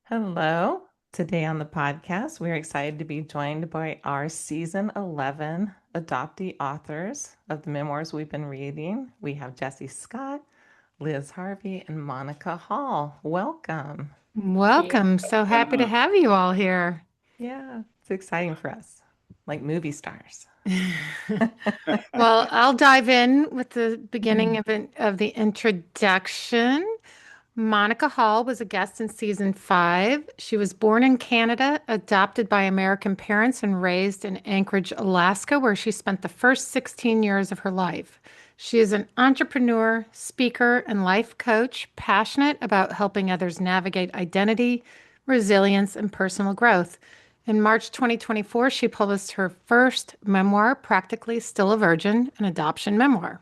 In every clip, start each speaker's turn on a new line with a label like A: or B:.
A: Hello. Today on the podcast, we're excited to be joined by our season 11 adoptee authors of the memoirs we've been reading. We have Jessie Scott, Liz Harvie, and Monica Hall. Welcome.
B: Yeah.
C: Welcome. So happy to have you all here.
A: Yeah, it's exciting for us, like movie stars.
C: Well, I'll dive in with the beginning
A: Mm.
C: of the introduction. Monica Hall was a guest in season 5. She was born in Canada, adopted by American parents, and raised in Anchorage, Alaska, where she spent the first 16 years of her life. She is an entrepreneur, speaker, and life coach, passionate about helping others navigate identity, resilience, and personal growth. In March 2024, she published her first memoir, Practically Still a Virgin, an adoption memoir.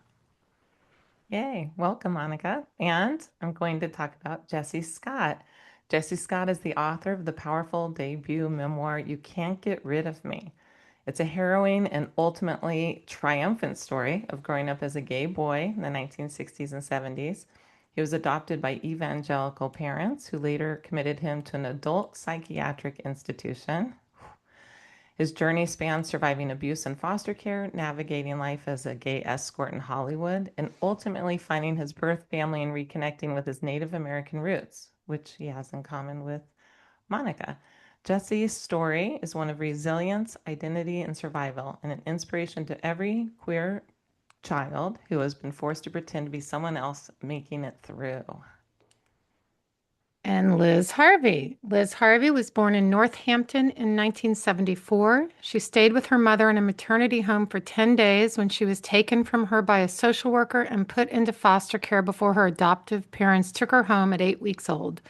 A: Yay. Welcome, Monica. And I'm going to talk about Jessie Scott. Jessie Scott is the author of the powerful debut memoir, You Can't Get Rid of Me. It's a harrowing and ultimately triumphant story of growing up as a gay boy in the 1960s and 70s. He was adopted by evangelical parents who later committed him to an adult psychiatric institution. His journey spans surviving abuse and foster care, navigating life as a gay escort in Hollywood, and ultimately finding his birth family and reconnecting with his Native American roots, which he has in common with Monica. Jesse's story is one of resilience, identity, and survival, and an inspiration to every queer child who has been forced to pretend to be someone else making it through.
C: And Liz Harvie. Liz Harvie was born in Northampton in 1974. She stayed with her mother in a maternity home for 10 days when she was taken from her by a social worker and put into foster care before her adoptive parents took her home at 8 weeks old.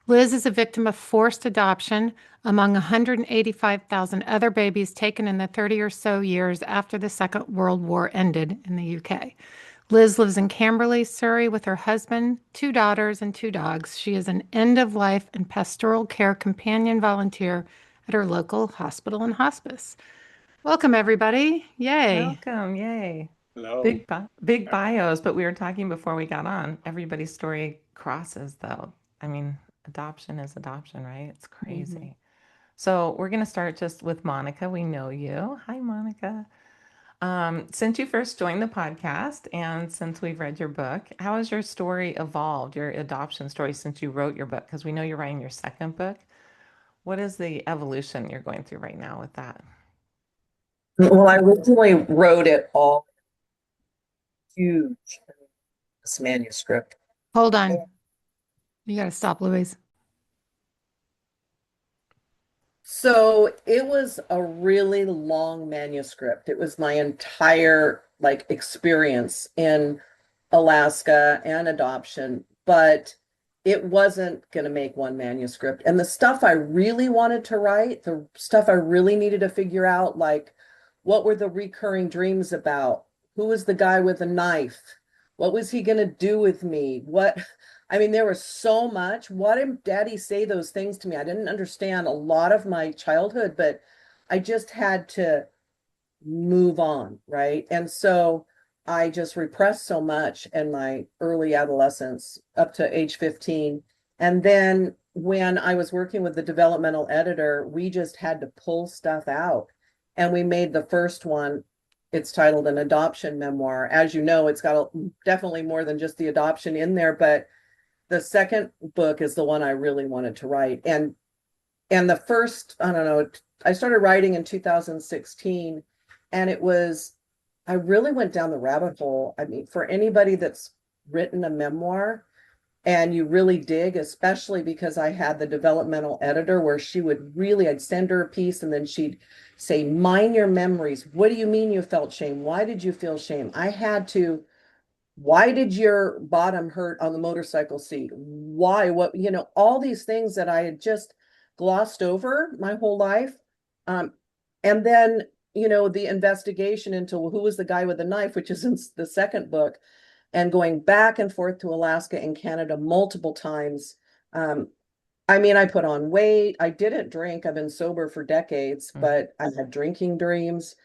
C: Liz is a victim of forced adoption among 185,000 other babies taken in the 30 or so years after the Second World War ended in the UK. Liz lives in Camberley, Surrey, with her husband, 2 daughters, and 2 dogs. She is an end of life and pastoral care companion volunteer at her local hospital and hospice. Welcome, everybody. Yay.
A: Welcome, yay.
B: Hello.
A: Big bios, but we were talking before we got on. Everybody's story crosses though. I mean, adoption is adoption, right? It's
C: Mhm.
A: crazy. So we're going to start just with Monica. We know you. Hi, Monica. Since you first joined the podcast and since we've read your book, how has your story evolved, your adoption story since you wrote your book? Because we know you're writing your second book. What is the evolution you're going through right now with that?
D: Well, I originally wrote it all huge, this manuscript.
C: Hold on. You got to stop, Louise.
D: So it was a really long manuscript. It was my entire experience in Alaska and adoption, but it wasn't going to make one manuscript. And the stuff I really wanted to write, the stuff I really needed to figure out, like what were the recurring dreams about? Who was the guy with the knife? What was he going to do with me? I mean, there was so much. Why did daddy say those things to me? I didn't understand a lot of my childhood, but I just had to move on, right? And so I just repressed so much in my early adolescence up to age 15. And then when I was working with the developmental editor, we just had to pull stuff out. And we made the first one. It's titled An Adoption Memoir. As you know, it's got definitely more than just the adoption in there, but the second book is the one I really wanted to write. And the first, I don't know, I started writing in 2016, and I really went down the rabbit hole. I mean, for anybody that's written a memoir and you really dig, especially because I had the developmental editor where I'd send her a piece and then she'd say, mine your memories. What do you mean you felt shame? Why did you feel shame? Why did your bottom hurt on the motorcycle seat? Why? All these things that I had just glossed over my whole life. Um, and then, the investigation into who was the guy with the knife, which is in the second book, and going back and forth to Alaska and Canada multiple times. Um, I mean, I put on weight. I didn't drink. I've been sober for decades,
A: Mm.
D: but I had drinking dreams.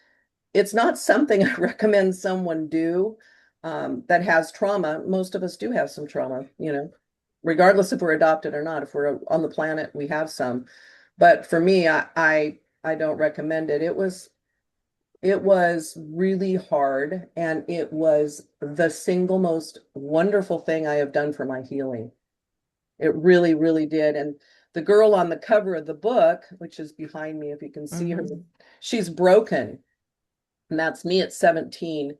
D: It's not something I recommend someone do that has trauma. Most of us do have some trauma. regardless if we're adopted or not. If we're on the planet, we have some. But for me, I don't recommend it. It was really hard, and it was the single most wonderful thing I have done for my healing. It really, really did. And the girl on the cover of the book, which is behind me, if you can see her,
A: Mm-hmm.
D: she's broken. And that's me at 17.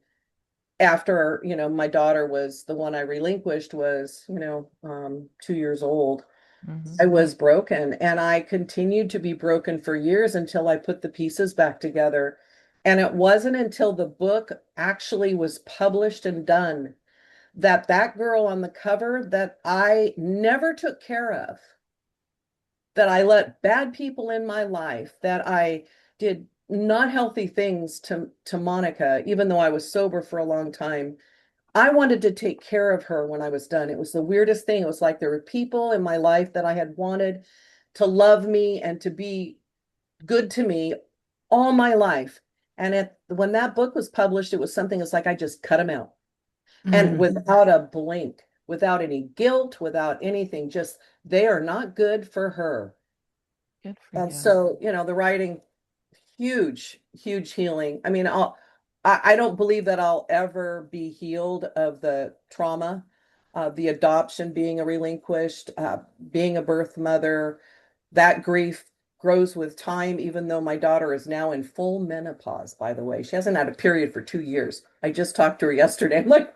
D: After, my daughter was the one I relinquished was, 2 years old.
A: Mm-hmm.
D: I was broken, and I continued to be broken for years until I put the pieces back together. And it wasn't until the book actually was published and done that that girl on the cover that I never took care of, that I let bad people in my life, that I did not healthy things to Monica, even though I was sober for a long time. I wanted to take care of her when I was done. It was the weirdest thing. It was like there were people in my life that I had wanted to love me and to be good to me all my life. And when that book was published, it was something that's like I just cut them out. And
C: Mm.
D: without a blink, without any guilt, without anything, just they are not good for her.
A: Good for
D: And
A: you.
D: so, the writing, huge, huge healing. I mean, I don't believe that I'll ever be healed of the trauma, the adoption, being a relinquished, being a birth mother. That grief grows with time, even though my daughter is now in full menopause, by the way. She hasn't had a period for 2 years. I just talked to her yesterday. I'm like,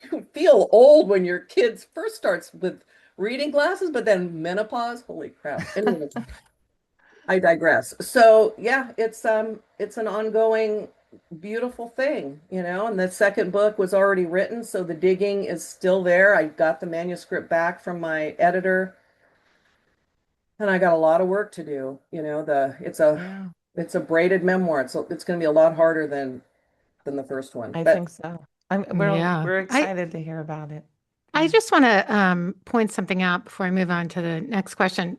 D: you feel old when your kids first starts with reading glasses, but then menopause. Holy crap. Anyway, I digress. So yeah, it's an ongoing beautiful thing, and the second book was already written, so the digging is still there. I got the manuscript back from my editor, and I got a lot of work to do.
A: Yeah,
D: It's a braided memoir. It's going to be a lot harder than the first one.
A: I
D: But
A: think so. We're
C: Yeah.
A: we're
C: I
A: excited to hear about it.
C: I
A: Yeah.
C: just want to point something out before I move on to the next question.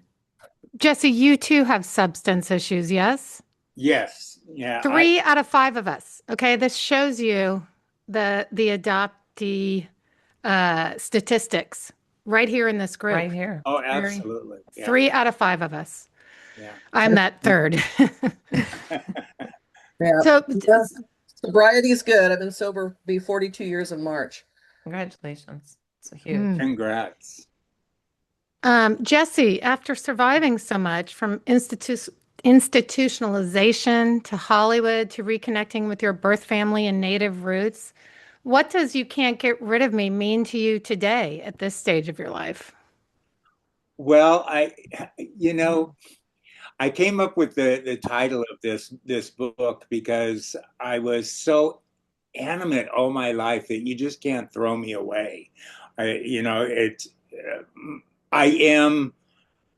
C: Jesse, you too have substance issues, yes?
B: Yes. Yeah.
C: 3 out of 5 of us. Okay, this shows you the adoptee statistics right here in this group.
A: Right here.
B: Oh,
C: Very
B: absolutely. Yeah.
C: 3 out of 5 of us.
B: Yeah.
C: I'm that third.
D: yeah,
C: So,
D: yeah, sobriety is good. I've been sober, be 42 years in March.
A: Congratulations. It's huge.
C: mm.
B: Congrats.
C: Jesse, after surviving so much from institutionalization to Hollywood to reconnecting with your birth family and native roots, what does "you can't get rid of me" mean to you today at this stage of your life?
B: Well, you know, I came up with the title of this book because I was so animate all my life that you just can't throw me away. It's I am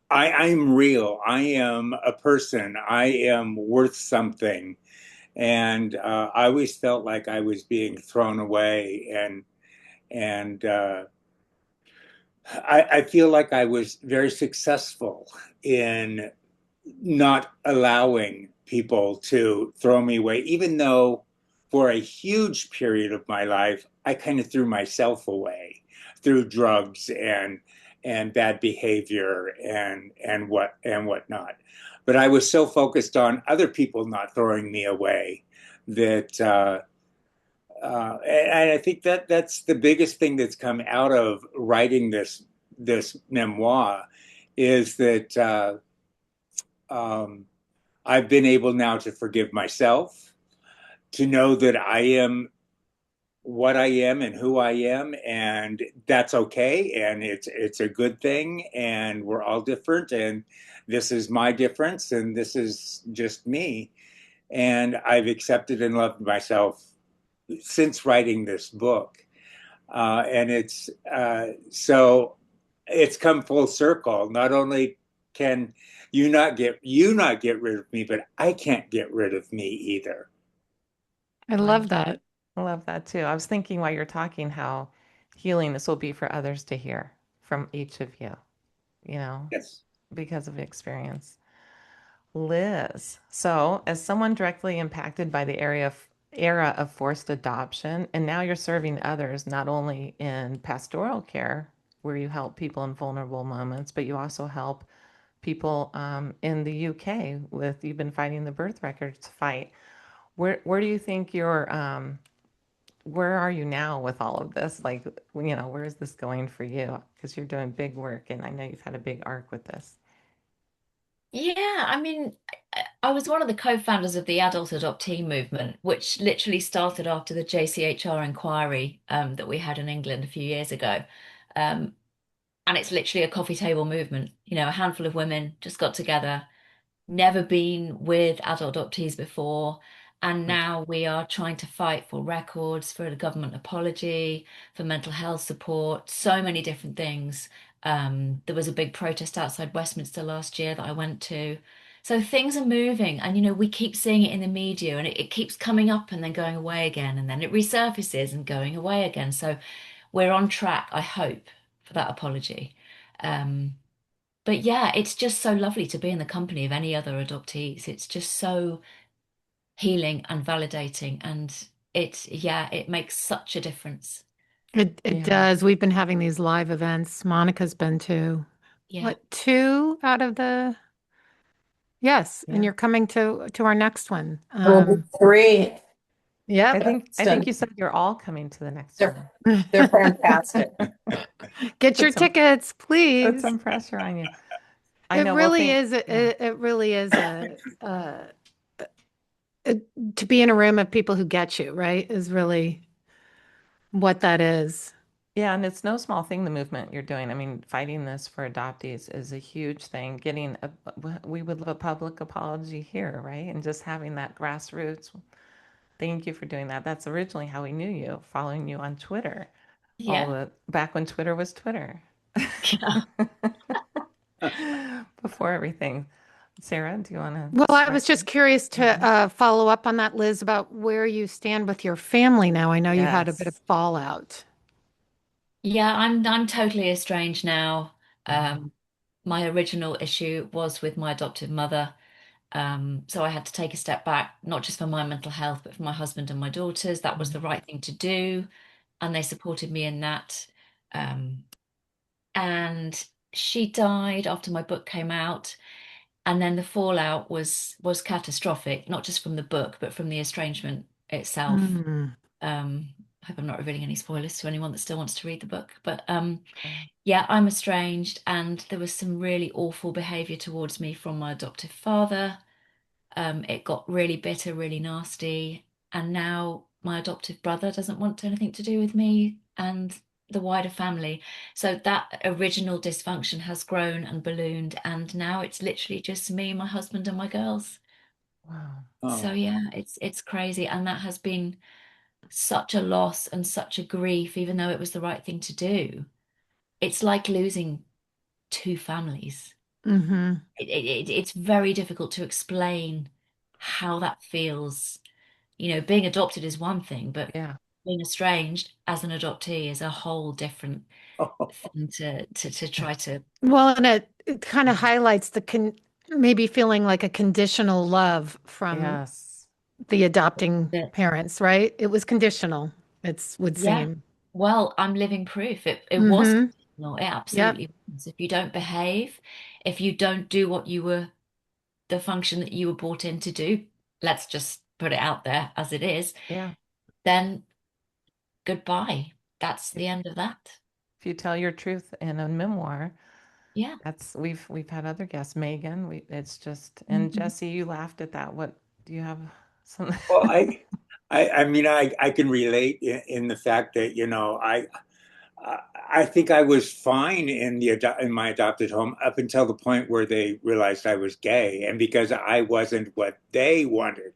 B: I'm real. I am a person. I am worth something. And I always felt like I was being thrown away, and I feel like I was very successful in not allowing people to throw me away, even though for a huge period of my life I kind of threw myself away through drugs and bad behavior and whatnot. But I was so focused on other people not throwing me away that and I think that that's the biggest thing that's come out of writing this memoir is that um, I've been able now to forgive myself, to know that I am what I am and who I am, and that's okay, and it's a good thing, and we're all different, and this is my difference, and this is just me, and I've accepted and loved myself since writing this book. And it's come full circle. Not only can you not get rid of me, but I can't get rid of me either.
C: I
A: Wow.
C: love that.
A: I love that too. I was thinking while you're talking how healing this will be for others to hear from each of you, you know,
B: Yes.
A: because of experience. Liz, so as someone directly impacted by the era of forced adoption, and now you're serving others not only in pastoral care where you help people in vulnerable moments, but you also help people in the UK with you've been fighting the birth records fight. Where do you think you're where are you now with all of this? Like, where is this going for you? Because you're doing big work, and I know you've had a big arc with this.
E: Yeah, I mean, I was one of the co-founders of the adult adoptee movement, which literally started after the JCHR inquiry that we had in England a few years ago. Um, and it's literally a coffee table movement. A handful of women just got together, never been with adult adoptees before. And
A: Mm.
E: now we are trying to fight for records, for a government apology, for mental health support, so many different things. There was a big protest outside Westminster last year that I went to. So things are moving, and we keep seeing it in the media, and it keeps coming up and then going away again, and then it resurfaces and going away again. So we're on track, I hope, for that apology. Um, but yeah, it's just so lovely to be in the company of any other adoptees. It's just so healing and validating, and yeah, it makes such a difference.
C: It
A: Yeah.
C: does. We've been having these live events. Monica's been to
E: Yeah.
C: what, two out of the yes, and
A: Yeah.
C: you're coming to our next one.
D: Will be three.
A: I
C: Yep.
A: think I think
D: Boston.
A: you said you're all coming to the next
D: They're
A: one.
D: they're fantastic.
C: Get your
A: Put some
C: tickets,
A: put
C: please.
A: some pressure on you. I
C: It
A: know. Well,
C: really
A: think
C: is.
A: yeah.
C: It really is a to be in a room of people who get you, right? Is really what that is.
A: Yeah, and it's no small thing, the movement you're doing. I mean, fighting this for adoptees is a huge thing. We would love a public apology here, right? And just having that grassroots. Thank you for doing that. That's originally how we knew you, following you on Twitter, all
E: Yeah.
A: the back when Twitter was Twitter, before everything. Sarah, do you want to
C: Well, I
A: start?
C: was just curious to
A: Mhm.
C: follow up on that, Liz, about where you stand with your family now. I know you had a bit of
A: Yes.
C: fallout.
E: Yeah, I'm totally estranged now.
A: Mhm.
E: My original issue was with my adoptive mother. So I had to take a step back, not just for my mental health, but for my husband and my daughters. That was the
A: Mhm.
E: right thing to do, and they supported me in that. Um, and she died after my book came out, and then the fallout was catastrophic, not just from the book, but from the estrangement itself.
C: Mm.
E: I hope I'm not revealing any spoilers to anyone that still wants to read the book, but
A: Yeah.
E: yeah, I'm estranged, and there was some really awful behavior towards me from my adoptive father. It got really bitter, really nasty. And now my adoptive brother doesn't want anything to do with me and the wider family. So that original dysfunction has grown and ballooned. And now it's literally just me, my husband, and my girls.
A: Wow.
E: So
B: Oh,
E: yeah, it's crazy. And that has been such a loss and such a grief, even though it was the right thing to do. It's like losing two families.
C: Hmm.
E: It's very difficult to explain how that feels. Being adopted is one thing, but
A: Yeah.
E: being estranged as an adoptee is a whole different
B: oh,
E: thing to try to.
C: Well, and it kind of
A: Yeah.
C: highlights the maybe feeling like a conditional love from
A: Yes.
C: the adopting
E: Yeah.
C: parents, right? It was conditional, it's would
E: Yeah.
C: seem.
E: Well, I'm living proof. It was
C: Hmm.
E: no, it
C: Yep.
E: absolutely was. If you don't behave, if you don't do what you were, the function that you were brought in to do, let's just put it out there as it is,
A: Yeah.
E: then goodbye. That's the end of that.
A: If you tell your truth in a memoir,
E: Yeah.
A: that's we've had other guests, Megan. It's just and
E: Mhm.
A: Jesse, you laughed at that. What do you have some
B: well, I mean, I can relate in the fact that, I think I was fine in my adopted home up until the point where they realized I was gay, and because I wasn't what they wanted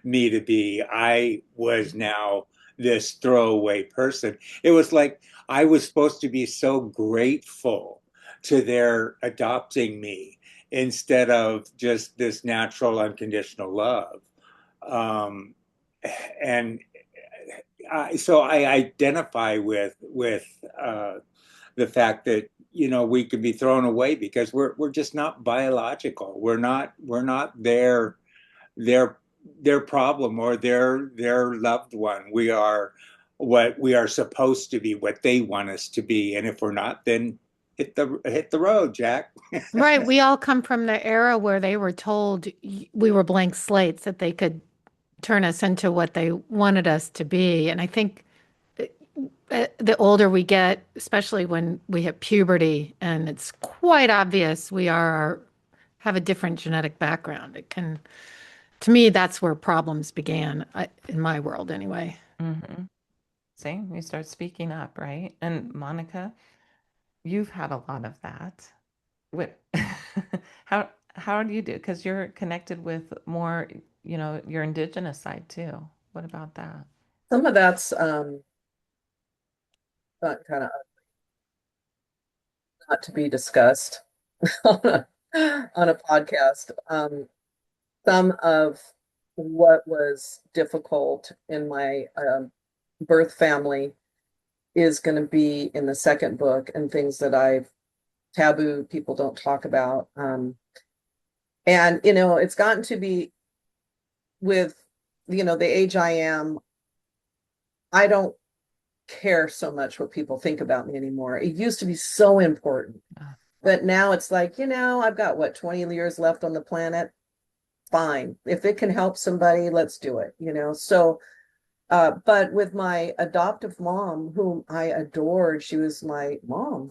B: me to be, I was now this throwaway person. It was like I was supposed to be so grateful to their adopting me instead of just this natural, unconditional love. Um, and so I identify with the fact that we could be thrown away because we're just not biological. We're not their their problem or their loved one. We are what we are supposed to be, what they want us to be. And if we're not, then hit the road, Jack.
C: Right. We all come from the era where they were told we were blank slates, that they could turn us into what they wanted us to be. And I think the older we get, especially when we hit puberty, and it's quite obvious we have a different genetic background. It can, to me, that's where problems began, in my world anyway.
A: Mm-hmm. See, you start speaking up, right? And Monica, you've had a lot of that. What, how do you do? Because you're connected with more, your indigenous side too. What about that?
D: Some of that's kind of not to be discussed on a podcast. Some of what was difficult in my birth family is going to be in the second book, and things that I've taboo people don't talk about. And it's gotten to be with the age I am, I don't care so much what people think about me anymore. It used to be so important,
A: Ah,
D: but now it's like, I've got what, 20 years left on the planet. Fine. If it can help somebody, let's do it, So, but with my adoptive mom, whom I adored, she was my mom,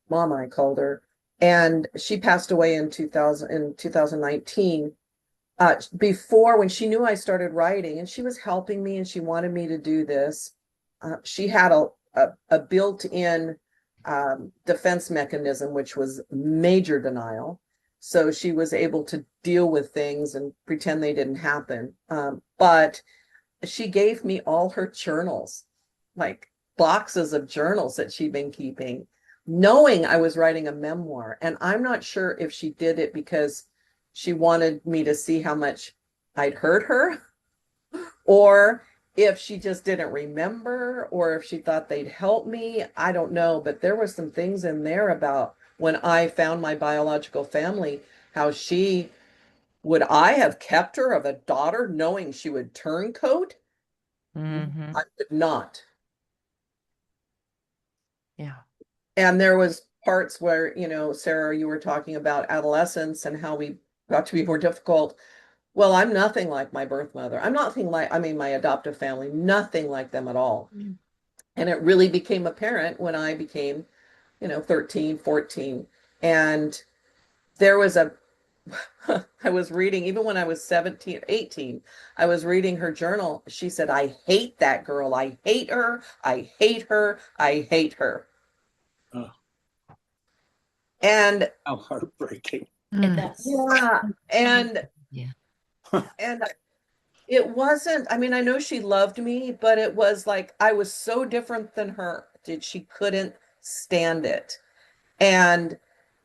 D: mom, I called her. And she passed away in 2019. Before, when she knew I started writing, and she was helping me and she wanted me to do this, she had a built-in defense mechanism, which was major denial. So she was able to deal with things and pretend they didn't happen. But she gave me all her journals, like boxes of journals that she'd been keeping, knowing I was writing a memoir. And I'm not sure if she did it because she wanted me to see how much I'd hurt her, or if she just didn't remember, or if she thought they'd help me. I don't know. But there were some things in there about when I found my biological family, how would I have kept her of a daughter knowing she would turncoat?
A: mm-hmm.
D: I could not.
A: Yeah.
D: And there was parts where, Sarah, you were talking about adolescence and how we got to be more difficult. Well, I'm nothing like my birth mother. I'm nothing like, I mean, my adoptive family, nothing like them at all.
C: Mm.
D: And it really became apparent when I became, 13, 14. And there was I was reading, even when I was 17, 18, I was reading her journal. She said, I hate that girl. I hate her. I hate her. I hate her.
B: Oh,
D: And
B: how heartbreaking.
E: That's
D: yeah, and
E: yeah.
D: and it wasn't, I mean, I know she loved me, but it was like I was so different than her that she couldn't stand it. And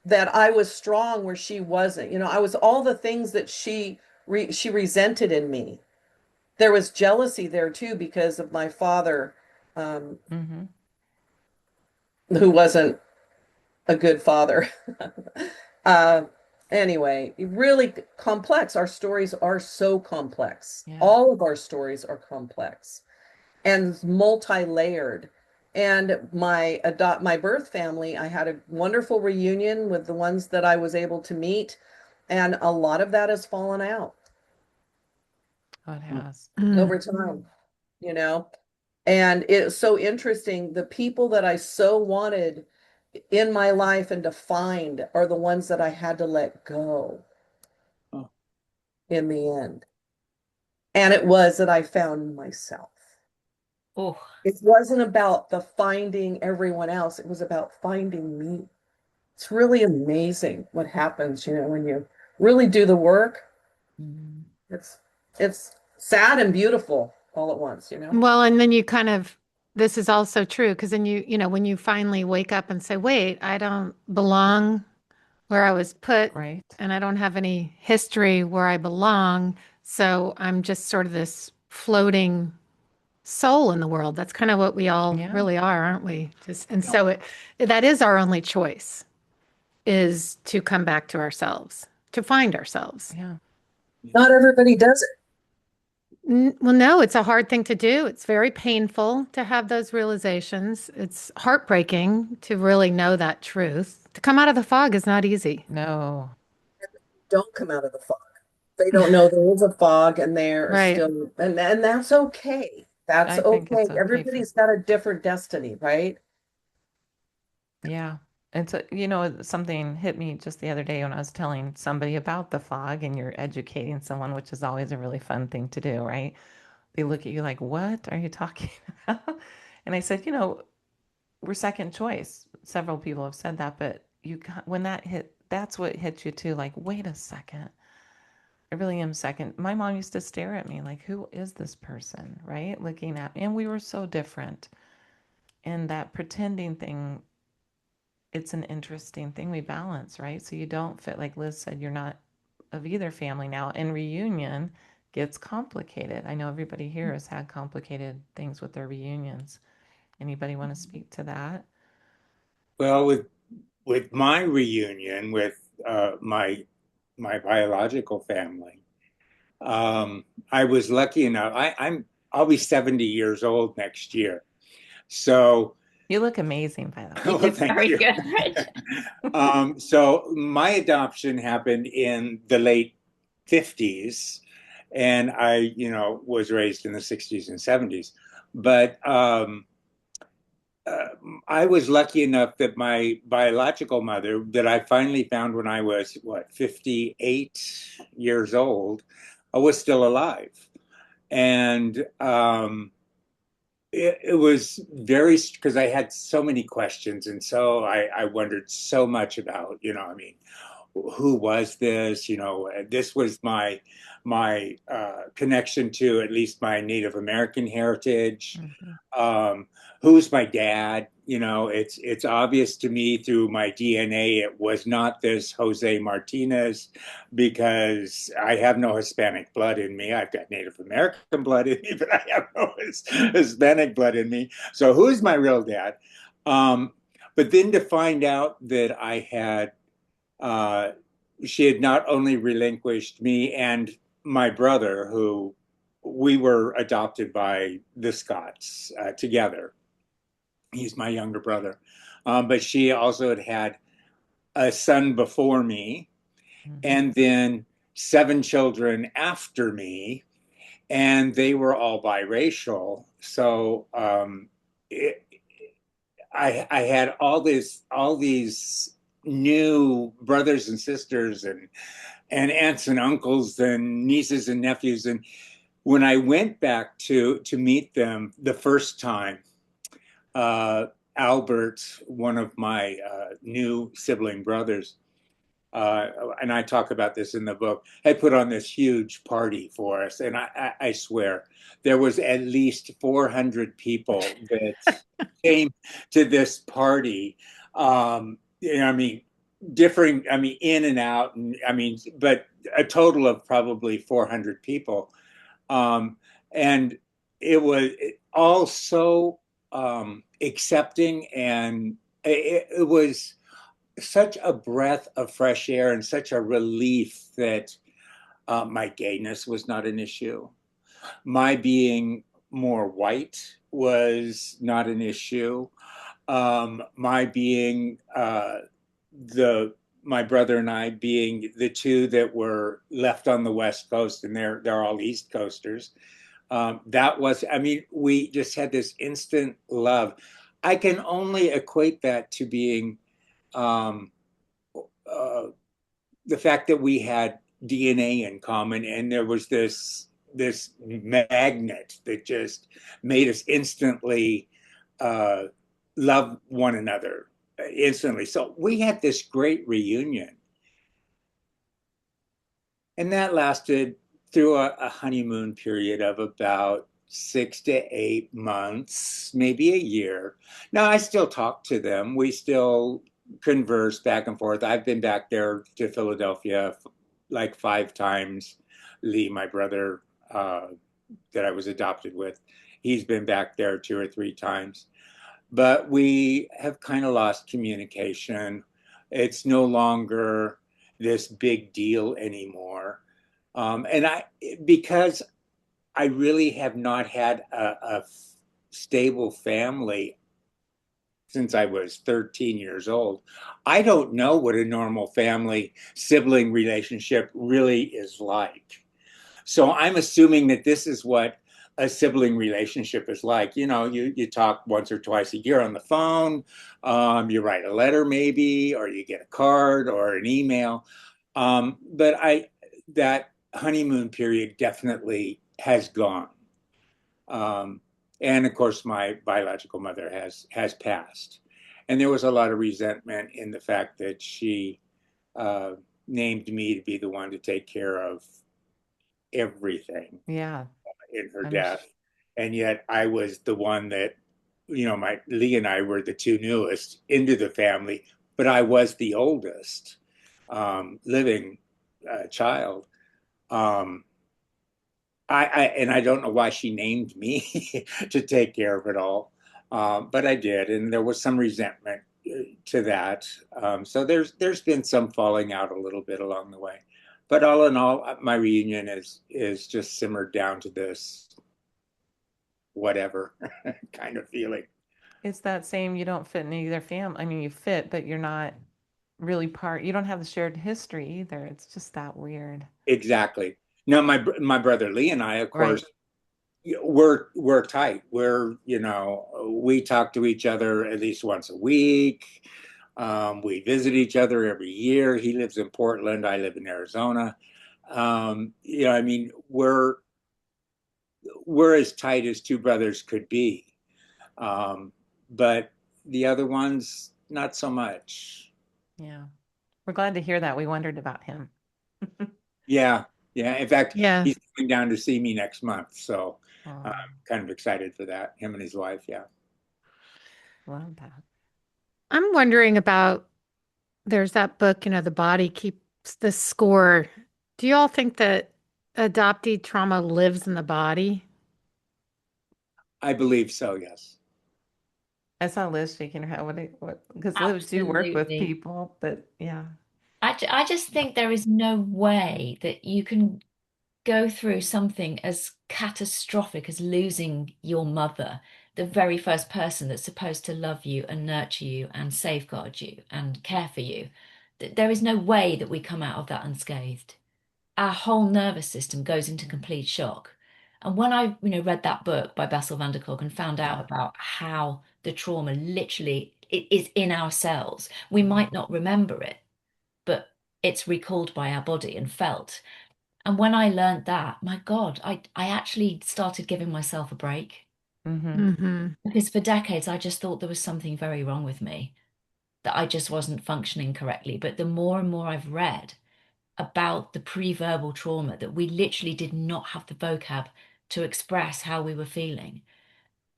D: that I was strong where she wasn't. I was all the things that she resented in me. There was jealousy there too because of my father, um,
A: Mm-hmm.
D: who wasn't a good father. uh, anyway, really complex. Our stories are so complex.
A: Yeah.
D: All of our stories are complex and multi-layered. And my birth family, I had a wonderful reunion with the ones that I was able to meet, and a lot of that has fallen out
A: Oh, it has.
C: Mm.
D: over time, you know. And it's so interesting. The people that I so wanted in my life and to find are the ones that I had to let go
B: Oh,
D: in the end. And it was that I found myself.
E: Oh,
D: It wasn't about the finding everyone else. It was about finding me. It's really amazing what happens, when you really do the work.
E: mm.
D: It's sad and beautiful all at once.
C: Well, and then you kind of, this is also true because then when you finally wake up and say, wait, I don't belong where I was put,
A: Right.
C: and I don't have any history where I belong. So I'm just sort of this floating soul in the world. That's kind of what we all
A: Yeah.
C: really are, aren't we? Just, and
B: yeah.
C: so that is our only choice, is to come back to ourselves, to find ourselves.
A: Yeah.
D: Not everybody does it.
C: Well, no, it's a hard thing to do. It's very painful to have those realizations. It's heartbreaking to really know that truth. To come out of the fog is not easy.
A: No.
D: Don't come out of the fog. They don't know there is a fog and they're
C: Right.
D: still, and that's okay. That's
A: I think
D: okay.
A: it's okay for,
D: Everybody's got a different destiny, right?
A: yeah. Something hit me just the other day when I was telling somebody about the fog and you're educating someone, which is always a really fun thing to do, right? They look at you like, what are you talking about? And I said, we're second choice. Several people have said that, but when that hit, that's what hit you too. Like, wait a second. I really am second. My mom used to stare at me like, who is this person? Right? Looking at me. And we were so different. And that pretending thing, it's an interesting thing we balance, right? So you don't fit, like Liz said, you're not of either family now. And reunion gets complicated. I know everybody here has had complicated things with their reunions. Anybody want to speak to that?
B: Well, with my reunion with my biological family, I was lucky enough. I'll be 70 years old next year. So,
A: You look amazing, by the way.
B: well,
E: You're
B: thank
E: very
B: you.
E: good.
B: So my adoption happened in the late 50s, and was raised in the 60s and 70s. But uh, I was lucky enough that my biological mother, that I finally found when I was, 58 years old, was still alive. And it was very, because I had so many questions. And so I wondered so much about, who was this? This was my connection to at least my Native American heritage.
A: Mhm.
B: Um, who's my dad? It's obvious to me through my DNA it was not this Jose Martinez, because I have no Hispanic blood in me. I've got Native American blood in me, but I have no Hispanic blood in me. So who's my real dad? Um, but then to find out that uh, she had not only relinquished me and my brother, who we were adopted by the Scotts together. He's my younger brother. But she also had a son before me,
A: Mhm.
B: and then seven children after me, and they were all biracial. So it, I had all these new brothers and sisters and aunts and uncles and nieces and nephews. And when I went back to meet them the first time, uh, Albert, one of my new sibling brothers, and I talk about this in the book, had put on this huge party for us. And I swear there was at least 400 people that came to this party. I mean, differing, I mean, in and out, and I mean, but a total of probably 400 people. Um, and it was all so accepting, and it was such a breath of fresh air and such a relief that my gayness was not an issue. My being more white was not an issue. My being the my brother and I being the two that were left on the West Coast, and they're all East Coasters. That was, I mean, we just had this instant love. I can only equate that to being um, uh, the fact that we had DNA in common, and there was this magnet that just made us instantly uh, love one another instantly. So we had this great reunion, and that lasted through a honeymoon period of about 6 to 8 months, maybe a year. Now I still talk to them. We still converse back and forth. I've been back there to Philadelphia like 5 times. Lee, my brother uh, that I was adopted with, he's been back there 2 or 3 times. But we have kind of lost communication. It's no longer this big deal anymore. And because I really have not had a stable family since I was 13 years old. I don't know what a normal family sibling relationship really is like. So I'm assuming that this is what a sibling relationship is like. You talk once or twice a year on the phone, you write a letter maybe, or you get a card or an email. But that honeymoon period definitely has gone. Um, and of course, my biological mother has passed, and there was a lot of resentment in the fact that she uh, named me to be the one to take care of everything
A: Yeah.
B: in her
A: I'm
B: death, and yet I was the one that, my Lee and I were the two newest into the family, but I was the oldest living child. Um, and I don't know why she named me to take care of it all, but I did, and there was some resentment to that. So there's been some falling out a little bit along the way, but all in all, my reunion is just simmered down to this whatever kind of feeling.
A: It's that same, you don't fit in either family. I mean, you fit, but you're not really part. You don't have the shared history either. It's just that weird.
B: Exactly. Now, my brother Lee and I, of course,
A: Right.
B: we're tight. We talk to each other at least once a week. We visit each other every year. He lives in Portland. I live in Arizona. I mean, we're as tight as two brothers could be. Um, but the other ones, not so much.
A: Yeah. We're glad to hear that. We wondered about him.
B: Yeah, yeah. In fact,
C: Yeah.
B: he's coming down to see me next month, so I'm
A: Oh,
B: kind of excited for that. Him and his wife. Yeah.
A: love that.
C: I'm wondering about there's that book, The Body Keeps the Score. Do you all think that adoptee trauma lives in the body?
B: I believe so. Yes.
A: I saw Liz shaking her head. What, because Liz, you work with
E: Absolutely.
A: people that, yeah.
E: I just think there is no way that you can go through something as catastrophic as losing your mother, the very first person that's supposed to love you and nurture you and safeguard you and care for you. There is no way that we come out of that unscathed. Our whole nervous system goes into complete shock. And when I, read that book by Bessel van der Kolk and found out
A: Yeah.
E: about how the trauma literally it is in our cells, we might
A: Mm-hmm.
E: not remember it, but it's recalled by our body and felt. And when I learned that, my God, I actually started giving myself a break
A: Mm-hmm.
C: Mm-hmm.
E: because for decades I just thought there was something very wrong with me, that I just wasn't functioning correctly. But the more and more I've read about the pre-verbal trauma, that we literally did not have the vocab to express how we were feeling,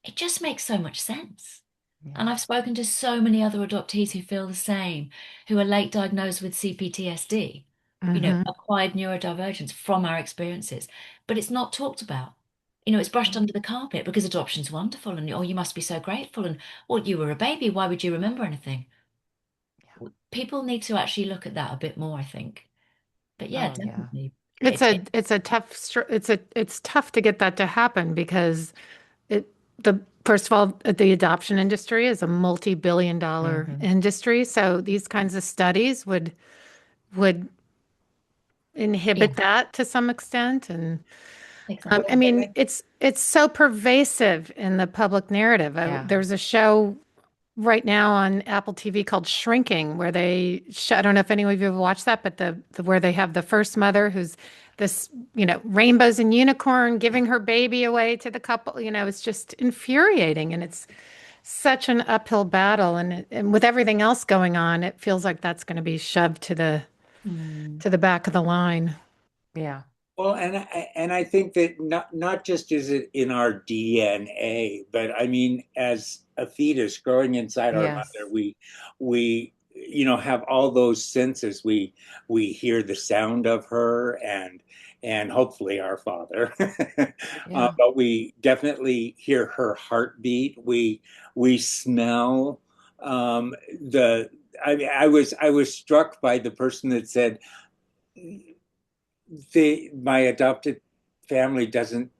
E: it just makes so much sense. And
A: Yeah.
E: I've spoken to so many other adoptees who feel the same, who are late diagnosed with CPTSD,
C: Mm-hmm.
E: acquired neurodivergence from our experiences. But it's not talked about. It's brushed under the carpet because adoption's wonderful and, oh, you must be so grateful. And, well, you were a baby. Why would you remember anything?
A: Yeah.
E: People need to actually look at that a bit more, I think. But yeah,
A: Oh, yeah.
E: definitely.
C: It's a tough it's tough to get that to happen because it the first of all the adoption industry is a multi-billion dollar
A: Mm-hmm.
C: industry, so these kinds of studies would
E: Yeah,
C: inhibit that to some extent. And I
E: exactly.
C: mean it's so pervasive in the public narrative.
A: Yeah.
C: There's a show right now on Apple TV called Shrinking, where I don't know if any of you have watched that, but where they have the first mother who's this, rainbows and unicorn giving her baby away to the couple. It's just infuriating, and it's such an uphill battle. And with everything else going on, it feels like that's going to be shoved
E: Mm,
C: to the back of the line.
A: Yeah.
B: Well, and I think that not just is it in our DNA, but I mean, as a fetus growing inside our mother,
A: Yes.
B: we have all those senses. We hear the sound of her and hopefully our father,
A: Yeah.
B: but we definitely hear her heartbeat. We smell the. I was struck by the person that said my adopted family doesn't,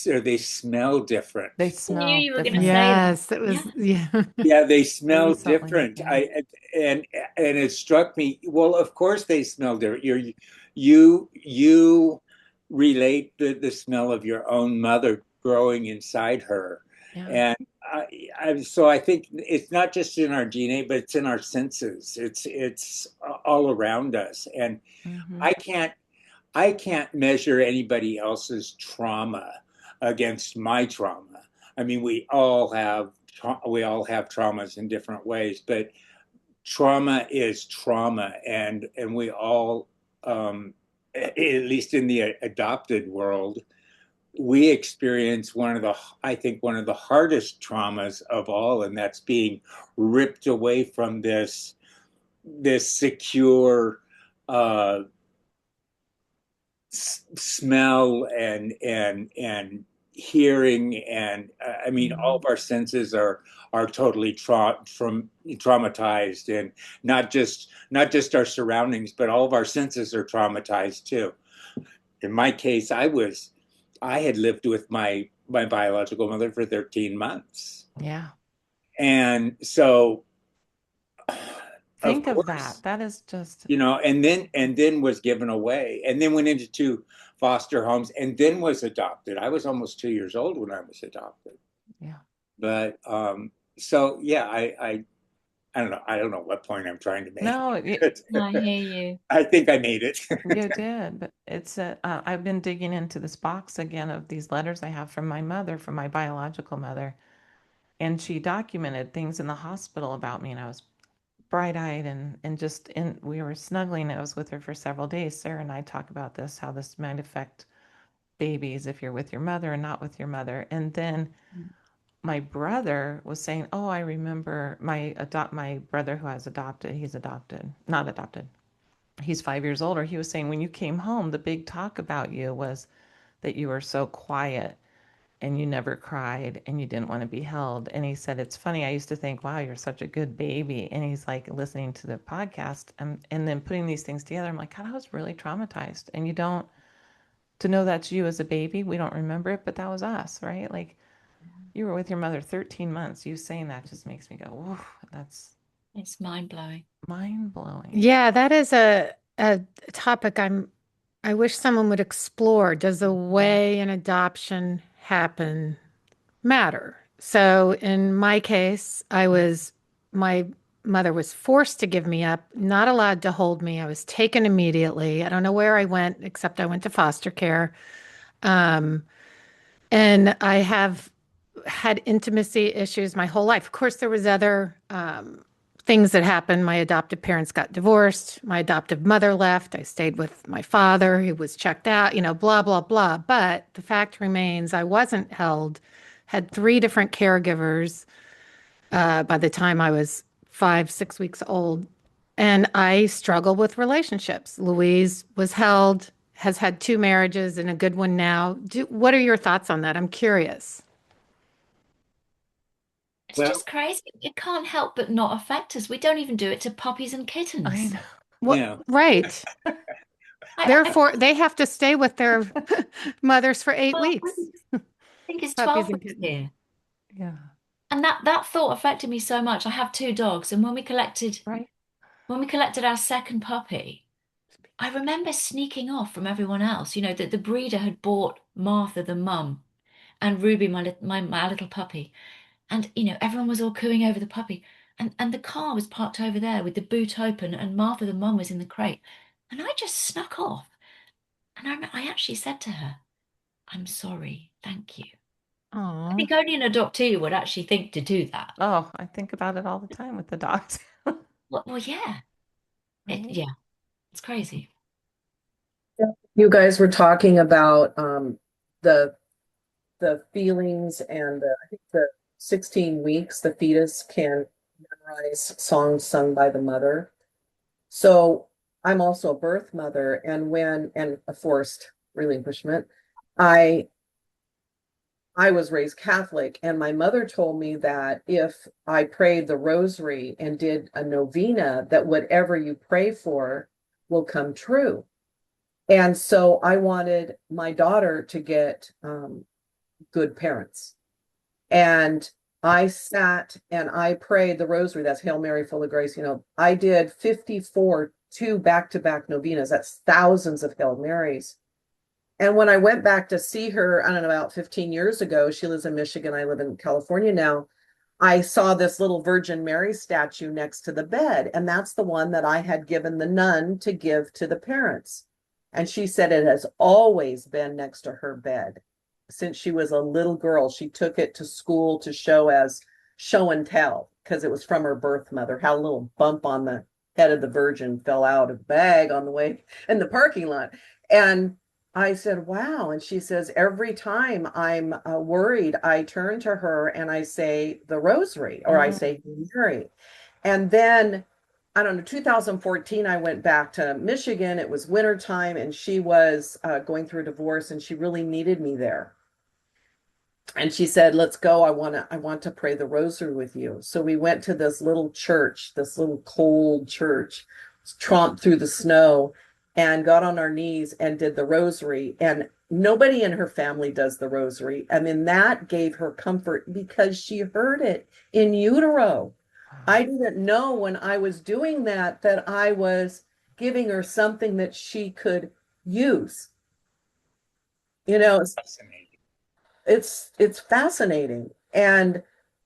B: or they smell different.
A: They
E: I knew
A: smell
E: you were going to
A: different.
E: say that.
C: Yes, it
E: Yeah.
C: was, yeah.
B: Yeah, they smell
A: Recently,
B: different.
A: yeah.
B: And it struck me, well, of course they smell different. You relate the smell of your own mother growing inside her.
A: Yeah.
B: And so I think it's not just in our DNA, but it's in our senses. It's all around us. And
A: Hmm.
B: I can't I can't measure anybody else's trauma against my trauma. I mean, we all have traumas in different ways, but trauma is trauma, and we all, at least in the adopted world, we experience I think one of the hardest traumas of all, and that's being ripped away from this secure uh, smell and hearing, and I mean all of our senses are totally traumatized, and not just our surroundings, but all of our senses are traumatized too. In my case, I had lived with my biological mother for 13 months,
A: Yeah.
B: and so of
A: Think of
B: course,
A: that. That is just,
B: and then was given away, and then went into two foster homes, and then was adopted. I was almost 2 years old when I was adopted.
A: yeah.
B: But so yeah, I don't know. I don't know what point I'm trying to make.
A: No,
E: I hear you.
B: I think I made it.
A: you did, but I've been digging into this box again of these letters I have from my mother, from my biological mother, and she documented things in the hospital about me, and I was bright-eyed and just in we were snuggling. I was with her for several days. Sarah and I talk about this, how this might affect babies if you're with your mother and not with your mother. And then my brother was saying, "Oh, I remember my brother who has adopted. He's adopted, not adopted. He's 5 years older. He was saying when you came home, the big talk about you was that you were so quiet and you never cried and you didn't want to be held." And he said, "It's funny. I used to think, wow, you're such a good baby." And he's like listening to the podcast and then putting these things together. I'm like, God, I was really traumatized. And you don't, to know that's you as a baby, we don't remember it, but that was us, right? Like you were with your mother 13 months. You saying that just makes me go, whoa, that's
E: It's mind blowing.
A: mind blowing.
C: Yeah, that is a topic I wish someone would explore. Does the way an adoption happen matter? So in my case, my mother was forced to give me up, not allowed to hold me. I was taken immediately. I don't know where I went, except I went to foster care. Um, and I have had intimacy issues my whole life. Of course, there was other things that happened. My adoptive parents got divorced. My adoptive mother left. I stayed with my father, who was checked out, blah, blah, blah. But the fact remains, I wasn't held, had three different caregivers by the time I was 5, 6 weeks old. And I struggle with relationships. Louise was held, has had two marriages and a good one now. What are your thoughts on that? I'm curious.
E: It's
B: Well,
E: just crazy. It can't help but not affect us. We don't even do it to puppies and
A: I
E: kittens.
A: know.
C: What,
B: yeah.
C: right.
E: I
C: Therefore, they have to stay with their mothers for eight
E: well,
C: weeks,
E: I think it's
C: puppies
E: 12
C: and
E: weeks
C: kittens.
E: here.
A: Yeah.
E: And that thought affected me so much. I have two dogs, and
A: Right.
E: when we collected our second puppy, I remember sneaking off from everyone else. That the breeder had bought Martha, the mum, and Ruby, my little puppy. And everyone was all cooing over the puppy. And the car was parked over there with the boot open, and Martha, the mum, was in the crate. And I just snuck off. And I actually said to her, "I'm sorry, thank you." I
C: Oh,
E: think only an adoptee would actually think to do that.
A: Oh, I think about it all the time with the dogs.
E: Well, yeah.
A: Right.
E: Yeah, it's crazy.
D: You guys were talking about the feelings and I think the 16 weeks the fetus can memorize songs sung by the mother. So I'm also a birth mother, and a forced relinquishment. I I was raised Catholic, and my mother told me that if I prayed the rosary and did a novena, that whatever you pray for will come true. And so I wanted my daughter to get good parents. And I sat and I prayed the rosary. That's Hail Mary, full of grace. I did 54, two back-to-back novenas. That's thousands of Hail Marys. And when I went back to see her, I don't know, about 15 years ago, she lives in Michigan. I live in California now. I saw this little Virgin Mary statue next to the bed, and that's the one that I had given the nun to give to the parents. And she said it has always been next to her bed since she was a little girl. She took it to school to show as show and tell because it was from her birth mother. How a little bump on the head of the Virgin fell out of the bag on the way in the parking lot. And I said, wow. And she says, every time I'm worried, I turn to her and I say the rosary or I
A: Mm.
D: say Mary. And then, I don't know, 2014, I went back to Michigan. It was wintertime and she was going through a divorce and she really needed me there. And she said, let's go. I want to pray the rosary with you. So we went to this little church, this little cold church, tromped through the snow and got on our knees and did the rosary. And nobody in her family does the rosary. I mean, that gave her comfort because she heard it in utero.
A: Wow.
D: I didn't know when I was doing that that I was giving her something that she could use. You know,
B: Fascinating.
D: it's fascinating. And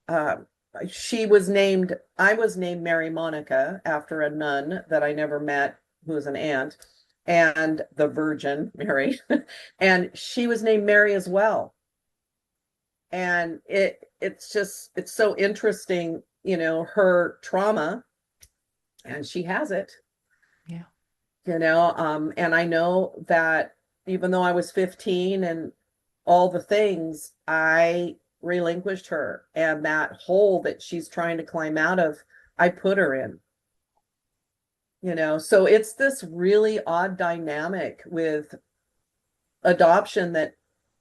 D: uh, I was named Mary Monica after a nun that I never met, who was an aunt, and the Virgin Mary. And she was named Mary as well. And it's so interesting, her trauma, and she has it,
A: Yeah.
D: and I know that even though I was 15 and all the things, I relinquished her, and that hole that she's trying to climb out of, I put her in. So it's this really odd dynamic with adoption, that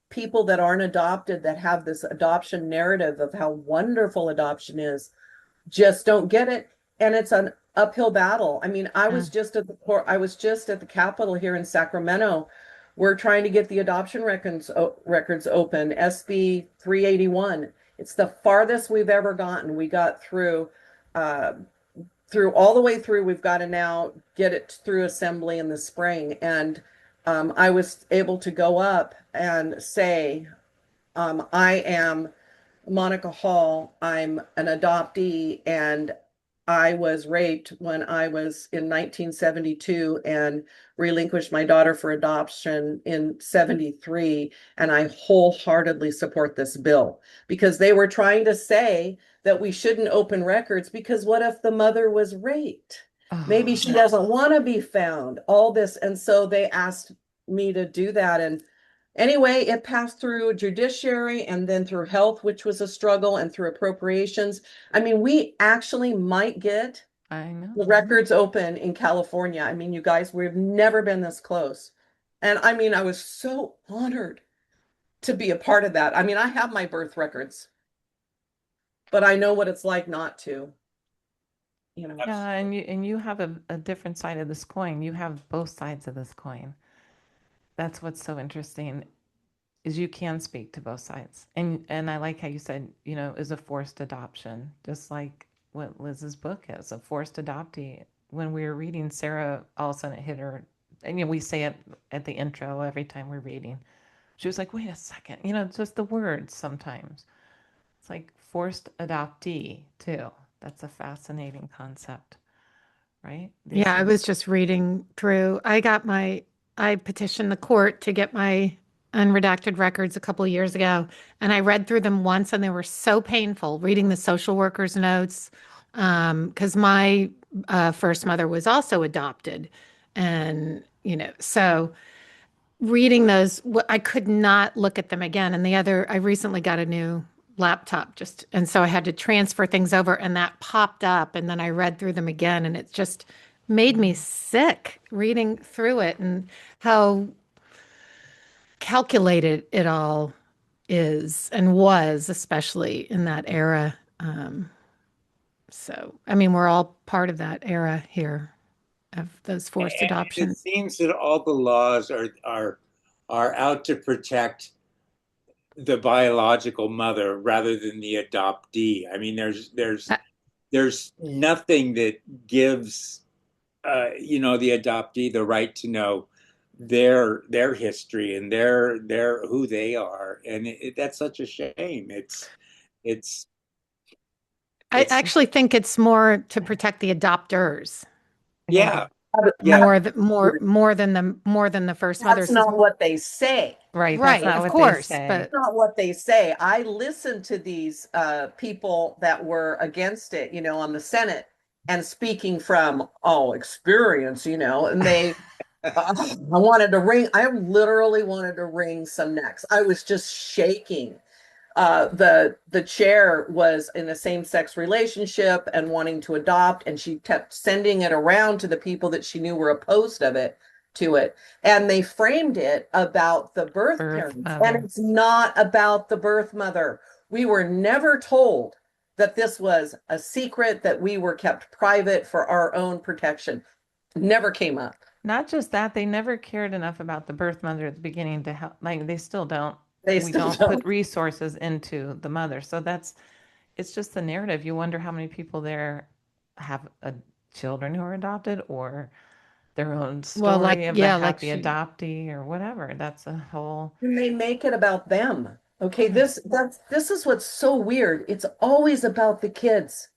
D: people that aren't adopted, that have this adoption narrative of how wonderful adoption is, just don't get it. And it's an uphill battle. I mean, I was
A: Mm.
D: just at the court, I was just at the Capitol here in Sacramento. We're trying to get the adoption records open, SB 381. It's the farthest we've ever gotten. We got uh, through all the way through. We've got to now get it through assembly in the spring. And I was able to go up and say, I am Monica Hall. I'm an adoptee, and I was raped when I was in 1972 and relinquished my daughter for adoption in 73. And I wholeheartedly support this bill because they were trying to say that we shouldn't open records because what if the mother was raped? Maybe
A: Oh,
D: she doesn't want to be found, all this. And so they asked me to do that. And anyway, it passed through judiciary and then through health, which was a struggle, and through appropriations. I mean, we actually might get
A: I know.
D: the records open in California. I mean, you guys, we've never been this close. And I mean, I was so honored to be a part of that. I mean, I have my birth records, but I know what it's like not to, you know.
A: Yeah, and you have a different side of this coin. You have both sides of this coin. That's what's so interesting is you can speak to both sides. And I like how you said, is a forced adoption, just like what Liz's book is, a forced adoptee. When we were reading, Sarah, all of a sudden it hit her, and we say it at the intro every time we're reading. She was like, wait a second, just the words sometimes. It's like forced adoptee too. That's a fascinating concept, right?
C: Yeah,
A: This
C: I
A: is
C: was just reading through. I petitioned the court to get my unredacted records a couple of years ago, and I read through them once, and they were so painful reading the social worker's notes, because my first mother was also adopted, and so reading those, I could not look at them again. And I recently got a new laptop and so I had to transfer things over, and that popped up, and then I read through them again, and it just made me sick reading through it, and how calculated it all is and was, especially in that era. So, I mean, we're all part of that era here. of those forced
B: And it
C: adoptions.
B: seems that all the laws are out to protect the biological mother rather than the adoptee. I mean,
C: Uh,
B: there's nothing that gives the adoptee the right to know their history and their who they are, and that's such a shame. It's
C: I
B: it's
C: actually think it's more to protect the adopters
A: Yeah.
B: yeah, yeah.
C: more than the first
D: That's
C: mothers.
D: not what they say.
A: Right. That's
C: Right,
A: not
C: of
A: what they
C: course,
A: say.
C: but
D: Not what they say. I listened to these people that were against it, on the Senate and speaking from experience, and I wanted to wring. I literally wanted to wring some necks. I was just shaking. The chair was in a same-sex relationship and wanting to adopt, and she kept sending it around to the people that she knew were opposed to it, and they framed it about the birth
A: Birth
D: parents, and
A: mother.
D: it's not about the birth mother. We were never told that this was a secret, that we were kept private for our own protection. Never came up.
A: Not just that, they never cared enough about the birth mother at the beginning to help. Like they still don't.
D: They
A: We
D: still
A: don't put
D: don't.
A: resources into the mother. So it's just the narrative. You wonder how many people there have children who are adopted or their own
C: well,
A: story of the
C: like
A: happy
C: she,
A: adoptee or whatever. That's a whole,
D: And they make it about them. Okay,
A: yeah,
D: this is what's so weird. It's always about the kids.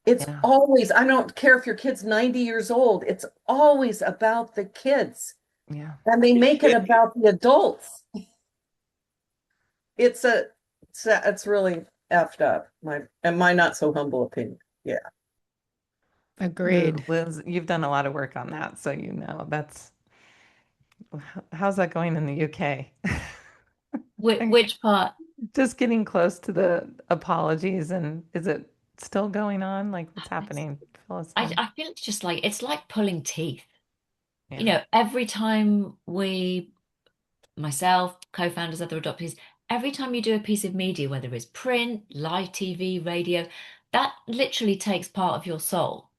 D: It's
A: yeah.
D: always, I don't care if your kid's 90 years old, it's always about the kids.
A: Yeah.
D: And they make it about the adults. It's a it's really effed up. My not so humble opinion. Yeah.
C: agreed.
A: Liz, you've done a lot of work on that, so you know that's how's that going in the UK?
E: Which part?
A: Just getting close to the apologies, and is it still going on? Like what's happening? Fill us in.
E: I feel it's like pulling teeth.
A: Yeah,
E: Every time myself, co-founders, other adoptees, every time you do a piece of media, whether it's print, live TV, radio, that literally takes part of your soul.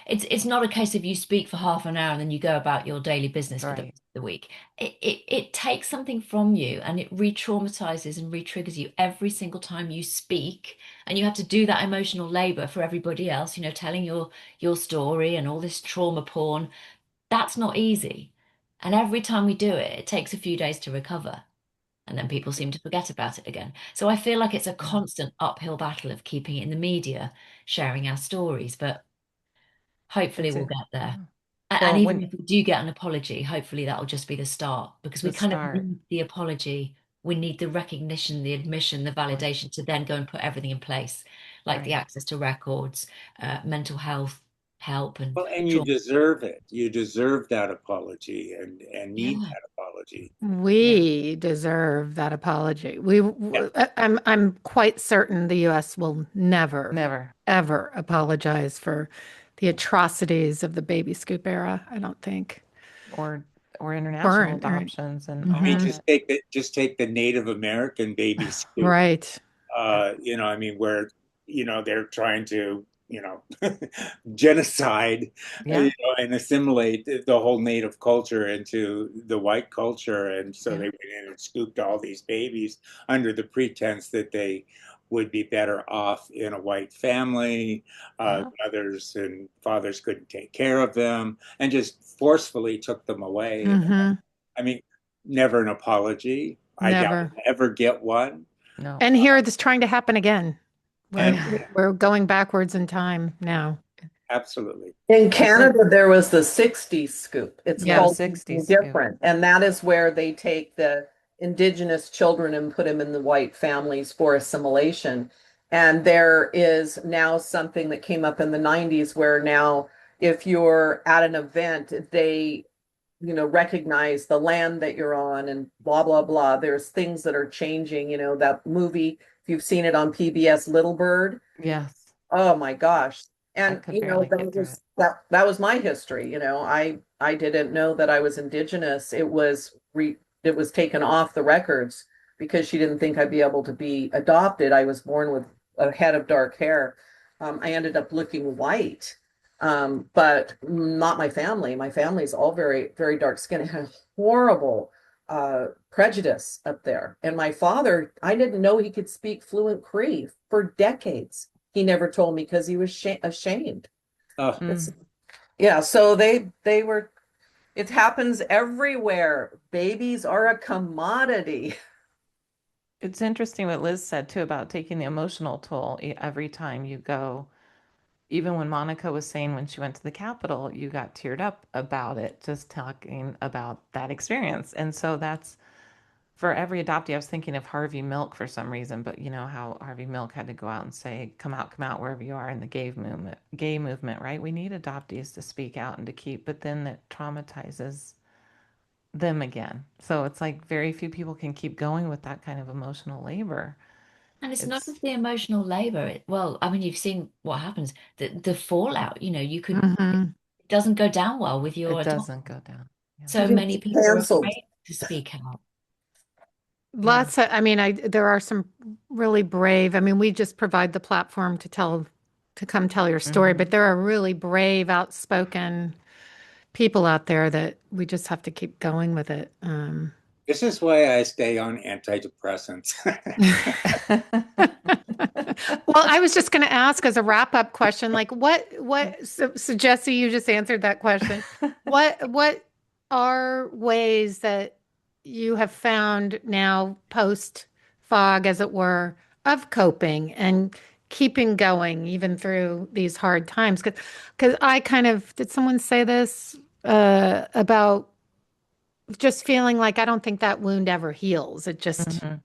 E: It's not a case of you speak for half an hour and then you go about your daily business for the
A: right.
E: rest of the week. It takes something from you and it re-traumatizes and re-triggers you every single time you speak. And you have to do that emotional labor for everybody else, telling your story and all this trauma porn. That's not easy. And every time we do it, it takes a few days to recover. And then people seem to forget about it again. So I feel like it's a
A: Yeah,
E: constant uphill battle of keeping it in the media, sharing our stories. But hopefully
A: it's
E: we'll
A: a
E: get there.
A: yeah.
E: And
A: Well,
E: even
A: when
E: if we do get an apology, hopefully that'll just be the start because we
A: the
E: kind of
A: start,
E: need the apology. We need the recognition, the admission, the
A: right,
E: validation to then go and put everything in place, like the
A: right.
E: access to records, mental health help and
B: Well, and you
E: trauma.
B: deserve it. You deserve that apology and need
E: Yeah.
B: that apology.
A: Yeah,
C: We deserve that apology.
B: Yeah.
C: I'm quite certain the US will never,
A: never.
C: ever apologize for the atrocities of the baby scoop era, I don't think.
A: Or or international
C: Burn, right?
A: adoptions and
B: I mean,
A: all
C: Hmm.
A: of it.
B: just take the Native American baby scoop.
C: Right.
B: I mean, where, they're trying to, genocide,
A: Yeah,
B: and assimilate the whole native culture into the white culture. And so
A: yeah,
B: they went in and scooped all these babies under the pretense that they would be better off in a white family.
A: yeah,
B: Mothers and fathers couldn't take care of them and just forcefully took them away.
C: Hmm.
B: I mean, never an apology. I doubt
C: Never.
B: we'll ever get one.
A: no.
C: And here it's trying to happen again. We're
B: And
A: Yeah.
C: we're going backwards in time now.
B: absolutely.
D: In
A: It's a
D: Canada, there was the 60s scoop. It's
A: yeah, the
C: Yes.
D: called something
A: 60s scoop.
D: different. And that is where they take the indigenous children and put them in the white families for assimilation. And there is now something that came up in the 90s where now, if you're at an event, they, recognize the land that you're on and blah, blah, blah. There's things that are changing. That movie, if you've seen it on PBS, Little Bird.
A: Yes.
D: Oh my gosh.
A: I
D: And
A: could barely get through it.
D: that was my history. I didn't know that I was indigenous. It was taken off the records because she didn't think I'd be able to be adopted. I was born with a head of dark hair. I ended up looking white. But not my family. My family's all very, very dark skinned. It had horrible prejudice up there. And my father, I didn't know he could speak fluent Cree for decades. He never told me because he was ashamed.
B: Oh,
D: It's
A: Mm.
D: yeah, so they were it happens everywhere. Babies are a commodity.
A: It's interesting what Liz said too about taking the emotional toll every time you go. Even when Monica was saying when she went to the Capitol, you got teared up about it, just talking about that experience. And so that's for every adoptee. I was thinking of Harvey Milk for some reason, but you know how Harvey Milk had to go out and say, come out wherever you are in the gay movement, right? We need adoptees to speak out and to keep, but then it traumatizes them again. So it's like very few people can keep going with that kind of emotional labor.
E: And it's not
A: It's
E: just the emotional labor. Well, I mean, you've seen what happens, the fallout, it
C: Hmm.
E: doesn't go down well with your
A: it
E: adopt.
A: doesn't go down. Yeah.
E: So
D: You
E: many
D: get
E: people are
D: canceled.
E: afraid to speak out.
A: Yeah.
C: Lots of, I mean, there are some really brave. I mean, we just provide the platform to come tell your story,
A: Hmm.
C: but there are really brave, outspoken people out there that we just have to keep going with it.
B: this is why I stay on antidepressants.
C: Well, I was just going to ask as a wrap-up question, like so Jesse, you just answered that question. What are ways that you have found now post fog, as it were, of coping and keeping going even through these hard times? Because I kind of, did someone say this about just feeling like I don't think that wound ever heals.
A: Hmm.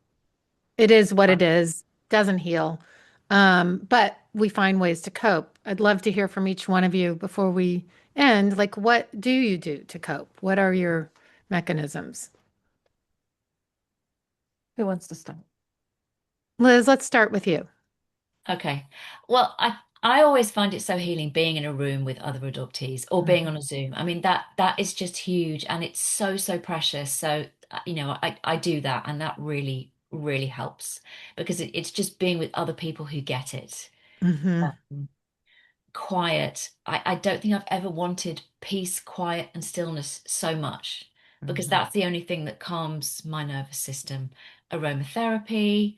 C: It is what it is, doesn't heal. But we find ways to cope. I'd love to hear from each one of you before we end. Like, what do you do to cope? What are your mechanisms?
A: Who wants to start?
C: Liz, let's start with you.
E: Okay. Well, I always find it so healing being in a room with other adoptees or being
A: Hmm.
E: on a Zoom. I mean, that is just huge and it's so, so precious. So, I do that and that really, really helps because it's just being with other people who get it.
C: Hmm.
E: Um, Quiet. I don't think I've ever wanted peace, quiet, and stillness so much because
A: Hmm.
E: that's the only thing that calms my nervous system. Aromatherapy,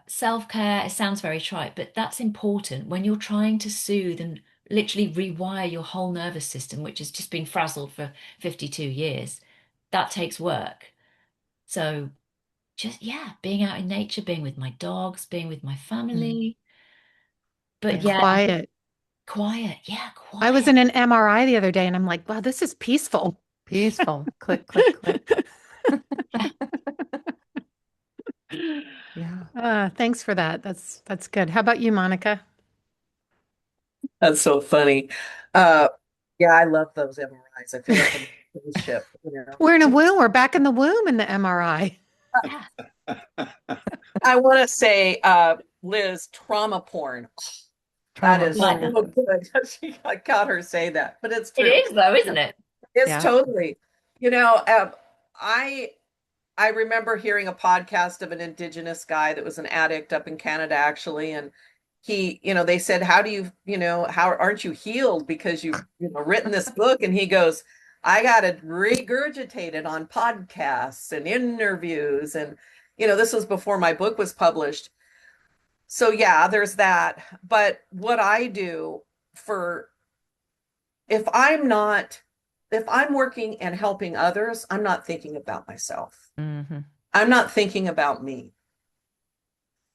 E: self-care, it sounds very trite, but that's important when you're trying to soothe and literally rewire your whole nervous system, which has just been frazzled for 52 years. That takes work. So just, yeah, being out in nature, being with my dogs, being with my
A: Mm.
E: family. But
C: And
A: Yeah.
E: yeah,
C: quiet.
E: quiet. Yeah,
C: I was
E: quiet.
C: in an MRI the other day and I'm like, wow, this is peaceful.
A: Peaceful. Click, click, click. Yeah.
C: Thanks for that. That's good. How about you, Monica?
D: That's so funny. Uh, yeah, I love those MRIs. I feel like I'm on a cruise ship, you know.
C: We're in a womb. We're back in the womb in the MRI.
E: Yeah.
D: I want to say, Liz, trauma porn. That
A: Trauma
D: is
E: Like
A: porn.
E: that.
D: so good. I got her say that, but it's
E: It
D: true.
E: is though, isn't it?
D: It's
A: Yeah.
D: totally, you know, I I remember hearing a podcast of an indigenous guy that was an addict up in Canada, actually, and they said, "How do you, how aren't you healed because you've, written this book?" And he goes, "I got it regurgitated on podcasts and interviews, and this was before my book was published." So yeah, there's that. But what I do for if I'm not if I'm working and helping others, I'm not thinking about myself.
A: Hmm.
D: I'm not thinking about me.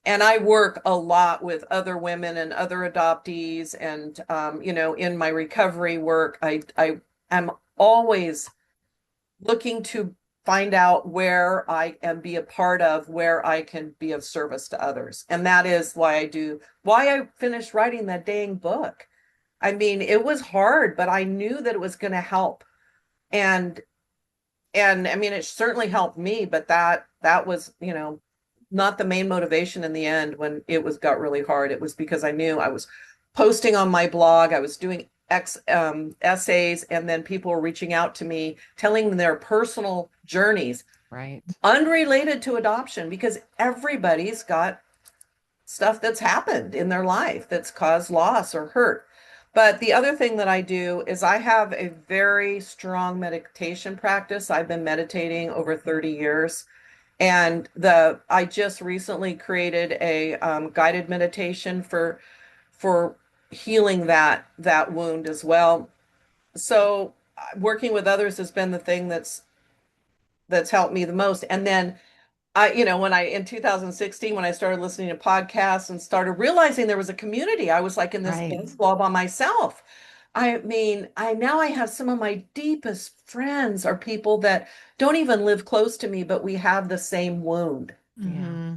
D: And I work a lot with other women and other adoptees. And, in my recovery work, I am always looking to find out where I can be a part of, where I can be of service to others. And that is why I finished writing that dang book. I mean, it was hard, but I knew that it was going to help. And and I mean, it certainly helped me, but that was, not the main motivation in the end when it got really hard. It was because I knew I was posting on my blog, I was doing essays, and then people were reaching out to me, telling them their personal journeys,
A: Right.
D: unrelated to adoption, because everybody's got stuff that's happened in their life that's caused loss or hurt. But the other thing that I do is I have a very strong meditation practice. I've been meditating over 30 years. And I just recently created a guided meditation for healing that wound as well. So working with others has been the thing that's helped me the most. And then when I in 2016, when I started listening to podcasts and started realizing there was a community, I was like in this
A: Right.
D: bubble all by myself. I mean, I have some of my deepest friends are people that don't even live close to me, but we have the same wound
A: Yeah.
C: Hmm.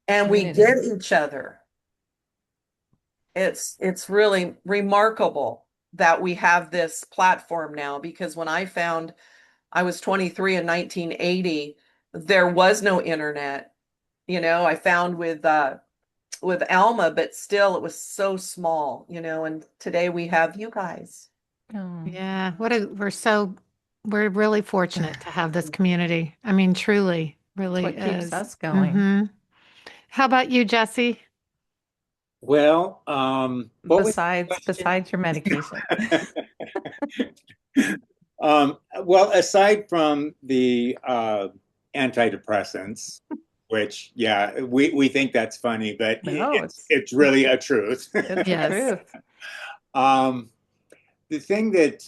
D: and we get
A: Community.
D: each other. It's really remarkable that we have this platform now because when I was 23 in 1980, there was no internet. I found with Alma, but still it was so small, and today we have you guys.
A: Oh,
C: Yeah, we're really fortunate to have this community. I mean, truly,
A: it's
C: really
A: what keeps
C: is.
A: us going.
C: Hmm. How about you, Jesse?
B: Well, what was
A: Besides,
B: the
A: besides your medication.
B: question? Well, aside from the antidepressants, which, yeah, we think that's funny, but
A: No,
B: it's
A: it's
B: really a truth.
A: it's the
C: Yes.
A: truth.
B: Um, the thing that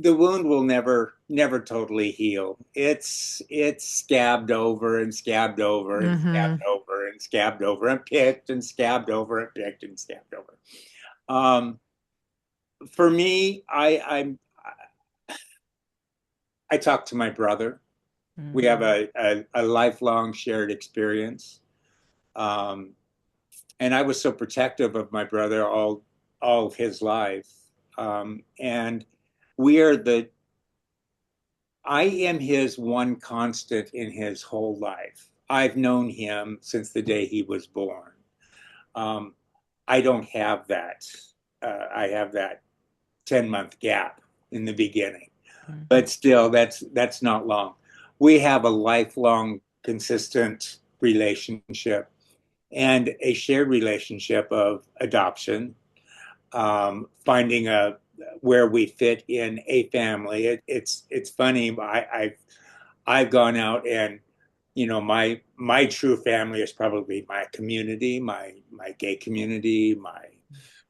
B: the wound will never totally heal. It's scabbed over and scabbed over and
C: Hmm.
B: scabbed over and scabbed over and picked and scabbed over and picked and scabbed over. Um, for me, I talk to my brother. We have
A: Mm,
B: a lifelong shared experience. Um, and I was so protective of my brother all of his life. And we are the I am his one constant in his whole life. I've known him since the day he was born. Um, I don't have that. I have that 10-month gap in the beginning,
A: mhm,
B: but still, that's not long. We have a lifelong, consistent relationship and a shared relationship of adoption, finding a where we fit in a family. It's funny. I've gone out and my true family is probably my community, my gay community,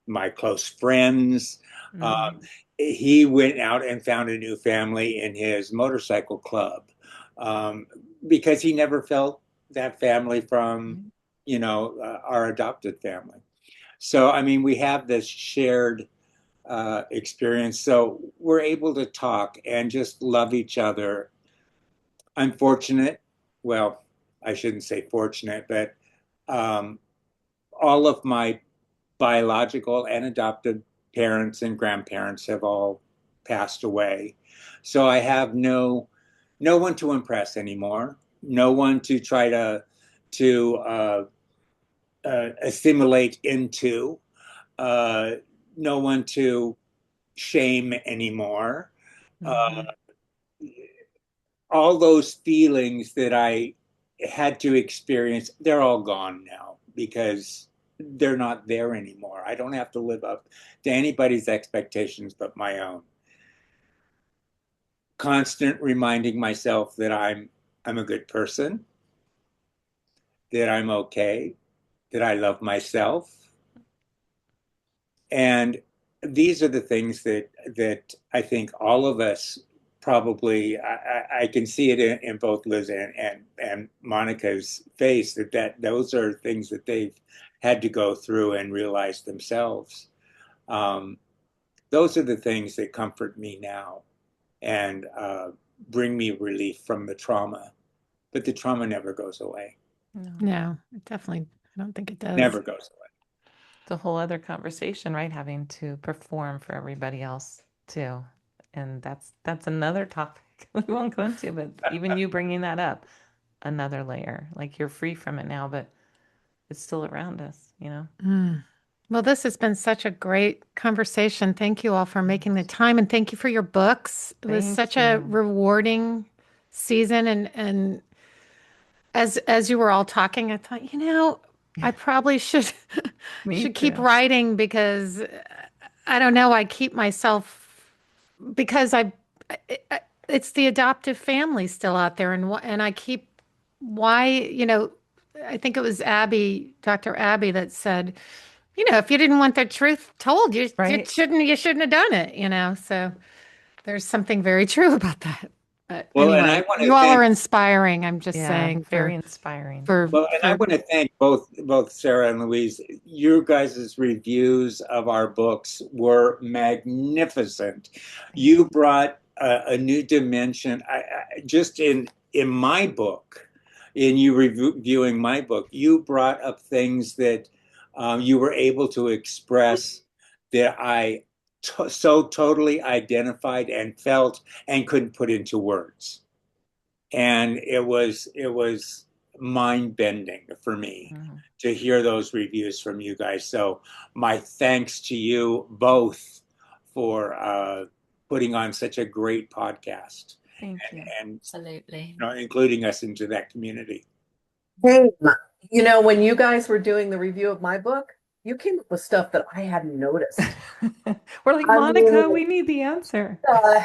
B: my close friends. Um,
A: mhm,
B: he went out and found a new family in his motorcycle club, um, because he never felt that family from
A: mhm.
B: our adopted family. So I mean, we have this shared experience, so we're able to talk and just love each other. I'm fortunate. Well, I shouldn't say fortunate, but um, all of my biological and adopted parents and grandparents have all passed away. So I have no one to impress anymore. No one to try to assimilate into. Uh, no one to shame anymore. Uh,
A: Mhm.
B: all those feelings that I had to experience, they're all gone now because they're not there anymore. I don't have to live up to anybody's expectations but my own. Constant reminding myself that I'm a good person, that I'm okay, that I love myself. And these are the things that I think all of us probably I can see it in both Liz and Monica's face that those are things that they've had to go through and realize themselves. Um, those are the things that comfort me now and bring me relief from the trauma. But the trauma never goes away.
A: No.
C: No, I don't think it does.
B: Never goes away.
A: It's a whole other conversation, right? Having to perform for everybody else too. And that's another topic we won't go into, but even you bringing that up, another layer. Like you're free from it now, but it's still around us, you know?
C: Mm. Well, this has been such a great conversation. Thank you all for making the
A: Yes.
C: time and thank you for your books. It was
A: Thank
C: such a
A: you.
C: rewarding season and as you were all talking, I thought, I probably should
A: Me
C: should keep
A: too.
C: writing because I don't know. I keep myself because it's the adoptive family still out there, and I keep why I think it was Dr. Abby that said, if you didn't want the truth told,
A: Right?
C: you shouldn't have done it. So there's something very true about that. But
B: Well, and I
C: anyway,
B: want to
C: you all are
B: thank
C: inspiring. I'm just
A: Yeah,
C: saying
A: very inspiring.
B: Well, and I
C: for
B: want to thank both Sarah and Louise. Your guys' reviews of our books were magnificent.
A: Thank
B: You
A: you.
B: brought a new dimension. Just in my book, in you reviewing my book, you brought up things that you were able to express that I so totally identified and felt and couldn't put into words, and it was mind bending for me
A: Mhm.
B: to hear those reviews from you guys. So my thanks to you both for putting on such a great podcast
A: Thank you.
B: and
E: Absolutely.
B: including us into that community.
D: Hey, when you guys were doing the review of my book, you came up with stuff that I hadn't noticed.
A: We're like,
D: I mean,
A: Monica, we need the answer.
D: uh,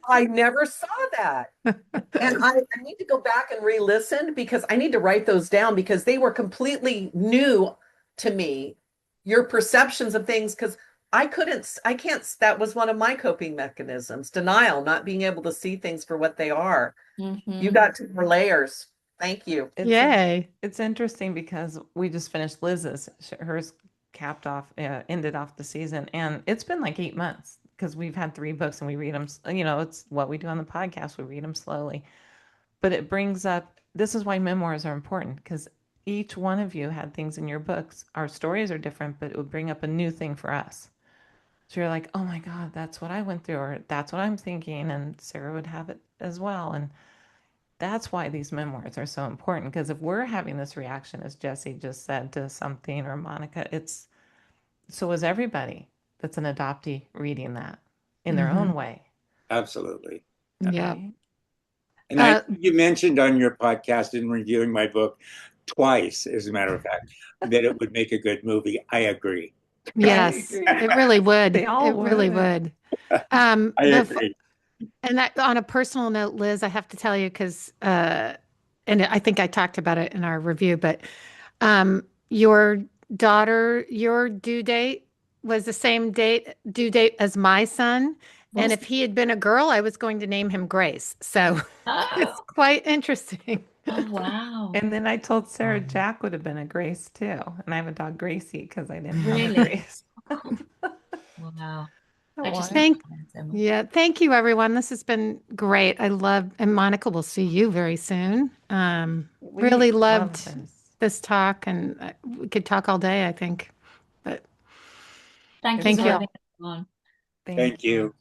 D: I never saw that. And I need to go back and re-listen because I need to write those down because they were completely new to me. Your perceptions of things, because I can't, that was one of my coping mechanisms, denial, not being able to see things for what they are. You
E: Hmm.
D: got two more layers. Thank you.
A: It's
C: yay.
A: it's interesting because we just finished Liz's. Hers ended off the season, and it's been like 8 months because we've had 3 books and we read them. It's what we do on the podcast. We read them slowly, but it brings up. This is why memoirs are important because each one of you had things in your books. Our stories are different, but it would bring up a new thing for us. So you're like, oh my God, that's what I went through, or that's what I'm thinking, and Sarah would have it as well, and that's why these memoirs are so important because if we're having this reaction, as Jesse just said, to something, or Monica, it's so is everybody that's an adoptee reading that in their
C: Hmm.
A: own way,
B: Absolutely.
C: Yeah.
A: right?
B: And I
C: Uh,
B: you mentioned on your podcast in reviewing my book twice, as a matter of fact, that it would make a good movie. I agree.
A: I
C: yes, it
A: agree.
C: really would.
A: They all
C: It really
A: would.
C: would.
B: I
C: Before,
B: agree.
C: and that on a personal note, Liz, I have to tell you because, and I think I talked about it in our review, but your daughter, your was the same due date as my son. And
E: Was
C: if he had been a girl, I was going to name him Grace. So it's
E: oh,
C: quite interesting.
E: oh wow.
A: And then I told Sarah Jack would have been a Grace too. And I have a dog Gracie because I didn't have a
E: Really?
A: Grace.
E: Wow. I just love
A: What?
C: Thank,
E: that so much.
C: yeah, thank you, everyone. This has been great. I love, and Monica, we'll see you very soon.
A: We
C: Really
A: love
C: loved
A: this.
C: this talk, and we could talk all day, I think. But
E: Thank you
A: It's
E: for
C: thank you.
A: so,
E: having us on.
B: Thank
A: thank you.
B: you.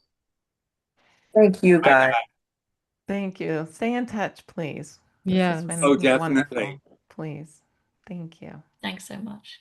D: Thank you,
B: Bye
D: guys.
B: bye.
A: Thank you. Stay in touch, please. This has
C: Yes.
B: Oh,
A: been
B: definitely.
A: wonderful. Please. Thank you.
E: Thanks so much.